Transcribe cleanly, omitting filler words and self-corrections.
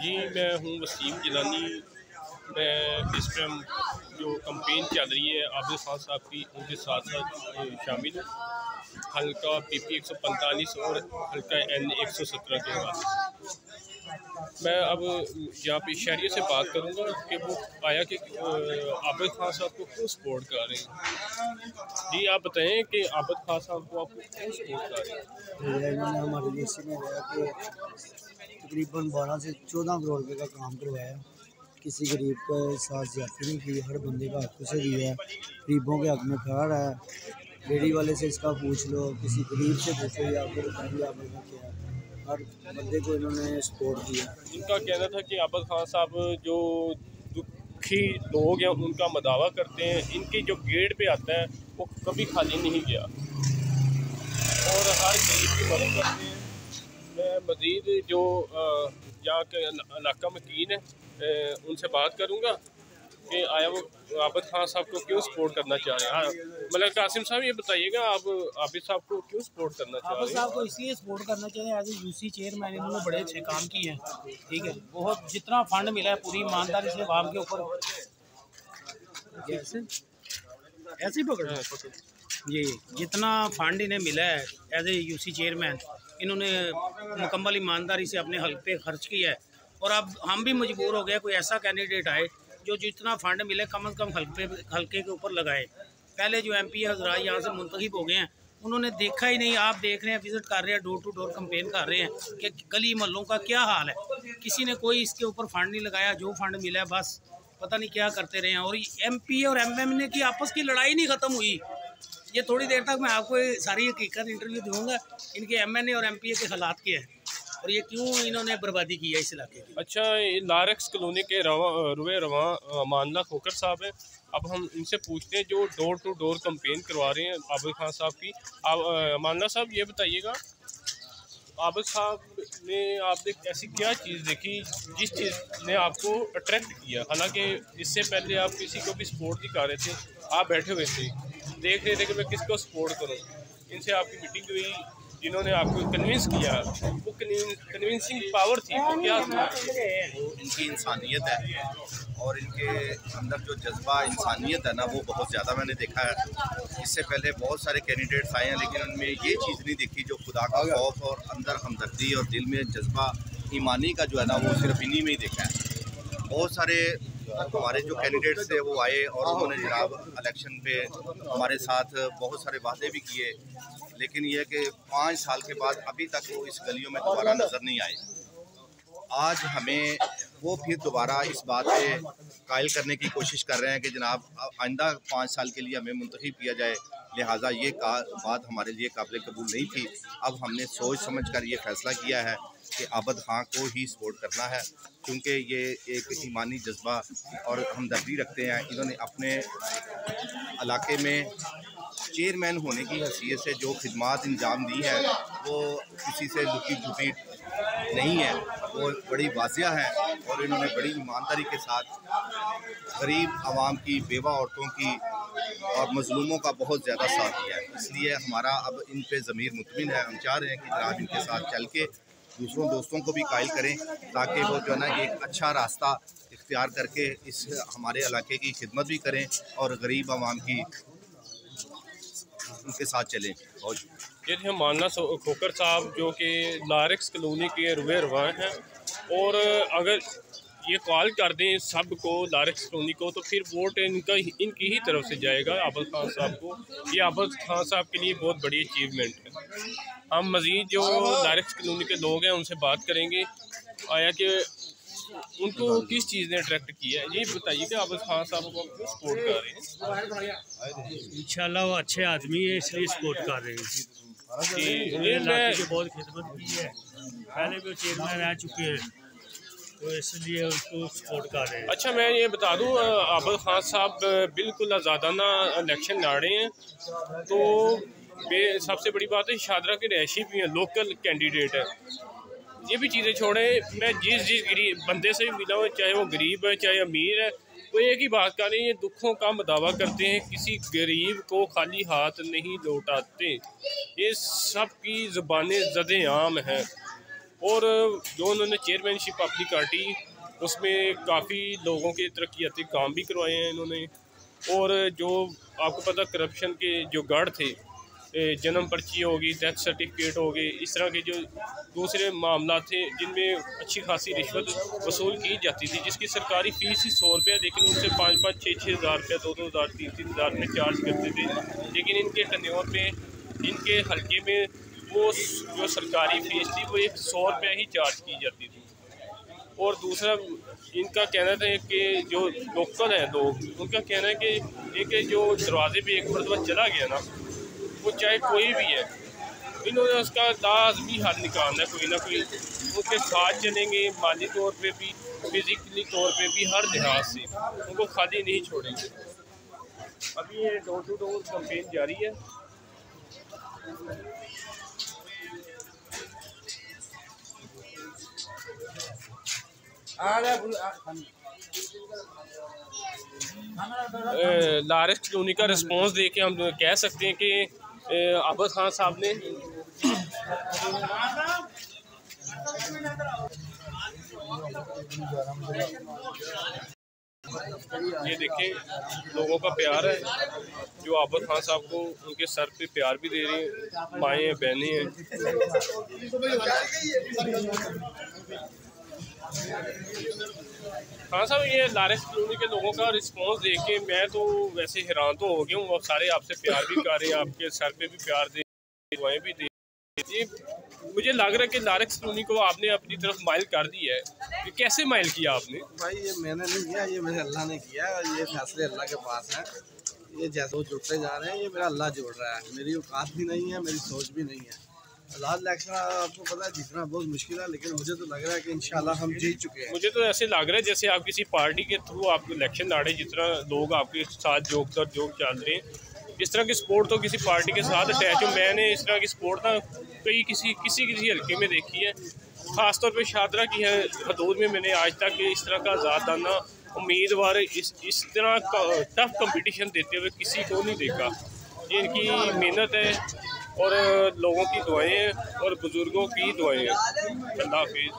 जी, मैं हूँ वसीम जिलानी। मैं इस टाइम जो कंपेन चल रही है आबिद खान साहब की, उनके साथ साथ शामिल हूँ। हल्का PP 145 और हल्का N 117 के हवाले से मैं अब यहाँ पे शहरियों से बात करूँगा कि वो आया कि आबिद खान साहब को क्यों सपोर्ट कर रहे हैं। जी, आप बताएं कि आबिद खान साहब को आप क्यों सपोर्ट कर रहे हैं। इन्होंने हमारे देश में गया कि तकरीबन 12 से 14 करोड़ रुपए का काम करवाया। किसी गरीब के साथ ज्यादती नहीं की, हर बंदे का हक उसे दिया है, गरीबों के हक में खड़ा रहा है। रेडी वाले से इसका पूछ लो, किसी गरीब से पूछो, या फिर बताइए आप लोगों क्या, हर बंदे को इन्होंने सपोर्ट किया। इनका कहना था कि आबिद खान साहब जो दुखी लोग हैं उनका मदावा करते हैं, इनके जो गेट पे आता है वो कभी खाली नहीं गया और हर गरीब की मदद करते हैं। मैं मज़ीद जो यहाँ के इलाका मकीन है उनसे बात करूँगा कि आया वो आबिद खान साहब को क्यों सपोर्ट करना चाह रहे हैं। हाँ, मतलब कासिम साहब ये बताइएगा, आप आबिद साहब को क्यों सपोर्ट करना चाह रहे हैं। आबिद साहब को इसलिए सपोर्ट करना चाहिए, एज ए UC चेयरमैन इन्होंने बड़े अच्छे काम किए हैं। ठीक है, बहुत जितना फंड मिला है पूरी ईमानदारी से आवाम के ऊपर ऐसे ही पकड़ ये जितना फंड इन्हें मिला है एज ए UC चेयरमैन, इन्होंने मुकम्मल ईमानदारी से अपने हल्के पे खर्च किया है। और अब हम भी मजबूर हो गए कोई ऐसा कैंडिडेट आए जो जितना फंड मिले कम से कम हल्के के ऊपर लगाए। पहले जो MP हजरा यहाँ से मुंतखब हो गए हैं उन्होंने देखा ही नहीं। आप देख रहे हैं, विजिट कर रहे हैं, डोर टू डोर कंपेन कर रहे हैं कि गली मोहल्लों का क्या हाल है। किसी ने कोई इसके ऊपर फंड नहीं लगाया, जो फंड मिला है बस पता नहीं क्या करते रहे हैं। और MP और MMN की आपस की लड़ाई नहीं ख़त्म हुई। ये थोड़ी देर तक मैं आपको सारी हकीकत इंटरव्यू दूंगा इनके MNA और MPA के हालात के हैं और ये क्यों इन्होंने बर्बादी की है इस इलाके की। अच्छा, ये लारेक्स कॉलोनी के रुए रवां मानला खोकर साहब हैं। अब हम इनसे पूछते हैं जो डोर टू डोर कंपेन करवा रहे हैं आबिद खान साहब की। मानला साहब ये बताइएगा, आबिद साहब ने आपने ऐसी क्या चीज़ देखी जिस चीज़ ने आपको अट्रैक्ट किया। हालांकि इससे पहले आप किसी को भी सपोर्ट नहीं कर रहे थे, आप बैठे हुए थे, देख रहे थे कि मैं किसको सपोर्ट करूं। इनसे आपकी मीटिंग हुई, जिन्होंने आपको कन्विंस किया, वो कन्विंसिंग पावर थी, वो क्या था? इनकी इंसानियत है और इनके अंदर जो जज्बा इंसानियत है ना, वो बहुत ज़्यादा मैंने देखा है। इससे पहले बहुत सारे कैंडिडेट्स आए हैं लेकिन उनमें ये चीज़ नहीं देखी जो खुदा का खौफ और अंदर हमदर्दी और दिल में जज्बा ईमानी का जो है ना, वो सिर्फ इन्हीं में ही देखा है। बहुत सारे हमारे जो कैंडिडेट्स थे वो आए और उन्होंने जनाब इलेक्शन पे हमारे साथ बहुत सारे वादे भी किए, लेकिन यह कि 5 साल के बाद अभी तक वो इस गलियों में दोबारा नज़र नहीं आए। आज हमें वो फिर दोबारा इस बात पे कायल करने की कोशिश कर रहे हैं कि जनाब आइंदा 5 साल के लिए हमें मुंतखब किया जाए, लिहाजा ये बात हमारे लिए काबिल कबूल नहीं थी। अब हमने सोच समझ कर ये फ़ैसला किया है कि आबिद खान को ही सपोर्ट करना है, क्योंकि ये एक ईमानी जज्बा और हमदर्दी रखते हैं। इन्होंने अपने इलाके में चेयरमैन होने की हैसियत से जो खिदमात इंजाम दी है वो किसी से लुकी छुपी नहीं है, वो बड़ी वाजिया है और इन्होंने बड़ी ईमानदारी के साथ गरीब आवाम की, बेवा औरतों की और मजलूमों का बहुत ज़्यादा साथ दिया है। इसलिए हमारा अब इन पे ज़मीर मुतमिन है। हम चाह रहे हैं कि जनाब इनके साथ चल के दूसरों दोस्तों को भी कायल करें ताकि वो जो है ना एक अच्छा रास्ता इख्तियार करके इस हमारे इलाके की खिदमत भी करें और गरीब आवाम की उनके साथ चलें। और ये थे मानला खोकर साहब जो कि लारेक्स कॉलोनी के रुए रवां हैं, और अगर ये कॉल कर दें सबको लारेक्स कॉलोनी को तो फिर वोट इनकी ही तरफ से जाएगा आबिद खान साहब को। ये आबिद खान साहब के लिए बहुत बड़ी अचीवमेंट है। हम मज़ीद जो लारेक्स कॉलोनी के लोग हैं उनसे बात करेंगे, आया कि उनको किस चीज़ ने अट्रैक्ट किया है। ये बताइए कि आबिद खान साहब को क्यों सपोर्ट कर रहे हैं। इंशाल्लाह वो अच्छे आदमी है इसलिए सपोर्ट कर रहे हैं। ये इलाके की बहुत खिदमत की है, पहले भी चेयरमैन रह चुके हैं तो इसलिए उसको सपोर्ट कर रहे हैं। अच्छा, मैं ये बता दूं, आबिद खान साहब बिल्कुल आज़ादाना इलेक्शन लड़ रहे हैं, तो सबसे बड़ी बात है शादरा के रहायशी भी हैं, लोकल कैंडिडेट है। ये भी चीज़ें छोड़े, मैं जिस गरीब बंदे से भी मिला हूँ, चाहे वो गरीब है चाहे अमीर है, वो एक ही बात कर रहे हैं, ये दुखों का दावा करते हैं, किसी गरीब को खाली हाथ नहीं लौटाते। ये सब की ज़ुबानें ज़द-ए-आम हैं। और जो उन्होंने चेयरमैनशिप अपनी काटी उसमें काफ़ी लोगों के तरक्याती काम भी करवाए हैं इन्होंने। और जो आपको पता करप्शन के जो गढ़ थे, जन्म पर्ची होगी, डेथ सर्टिफिकेट हो गए, इस तरह के जो दूसरे मामला थे जिनमें अच्छी खासी रिश्वत वसूल की जाती थी, जिसकी सरकारी फ़ीस ही 100 रुपये, लेकिन उनसे 5-5, 6-6 हज़ार रुपये, 2-2 हज़ार, 3-3 हज़ार रुपये चार्ज करते थे। लेकिन इनके टन्योर में, इनके हल्के में वो जो सरकारी फ़ीस थी वो 100 रुपये ही चार्ज की जाती थी। और दूसरा इनका कहना था कि जो लोकल हैं लोग, उनका कहना है कि इनके जो दरवाजे पे एक मरतबा चला गया ना, वो चाहे कोई भी है, इन्होंने उसका लाजमी हल निकालना है कोई ना कोई। उनके साथ चलेंगे माली तौर पे भी, फिज़िकली तौर पे भी, हर लिहाज से उनको खाली नहीं छोड़ेंगे। अभी ये डोर टू डोर कैंपेन जारी है। लारिस कॉलोनी का रिस्पांस देख के हम कह सकते हैं कि अब्बास खान साहब ने ये देखें लोगों का प्यार है जो अब्बास खान साहब को उनके सर पे प्यार भी दे रही हैं, माएँ हैं, बहनें हैं। हाँ साहब, ये लारिस कॉलोनी के लोगों का रिस्पांस देख के मैं तो वैसे हैरान तो हो गया हूँ। और सारे आपसे प्यार भी कर रहे हैं, आपके सर पे भी प्यार दे, दुआएं भी दे। ये मुझे लग रहा है कि लारिस कॉलोनी को आपने अपनी तरफ माइल कर दिया है। ये कैसे माइल किया आपने? भाई ये मैंने नहीं किया, ये मेरे अल्लाह ने किया और ये फैसले अल्लाह के पास हैं। ये जैसे वो जुड़ते जा रहे हैं, ये मेरा अल्लाह जोड़ रहा है। मेरी औकात भी नहीं है, मेरी सोच भी नहीं है। आज़ाद इलेक्शन आपको पता है जीतना बहुत मुश्किल है, लेकिन मुझे तो लग रहा है कि इंशाल्लाह हम जीत चुके हैं। मुझे तो ऐसे लग रहा है जैसे आप किसी पार्टी के थ्रू आप इलेक्शन लड़े, जितना लोग आपके साथ जोक दर जोक चल रहे हैं, इस तरह की सपोर्ट तो किसी पार्टी के साथ अटैच हो। मैंने इस तरह की सपोर्ट ना कई किसी हल्के में देखी है, ख़ासतौर पे शादरा की है हदूद में मैंने आज तक इस तरह का आज़ादाना उम्मीदवार इस तरह का टफ कंपटीशन देते हुए किसी को नहीं देखा। ये इनकी मेहनत है और लोगों की दुआएं हैं और बुज़ुर्गों की दुआएं हैं। अल्लाह हाफिज़।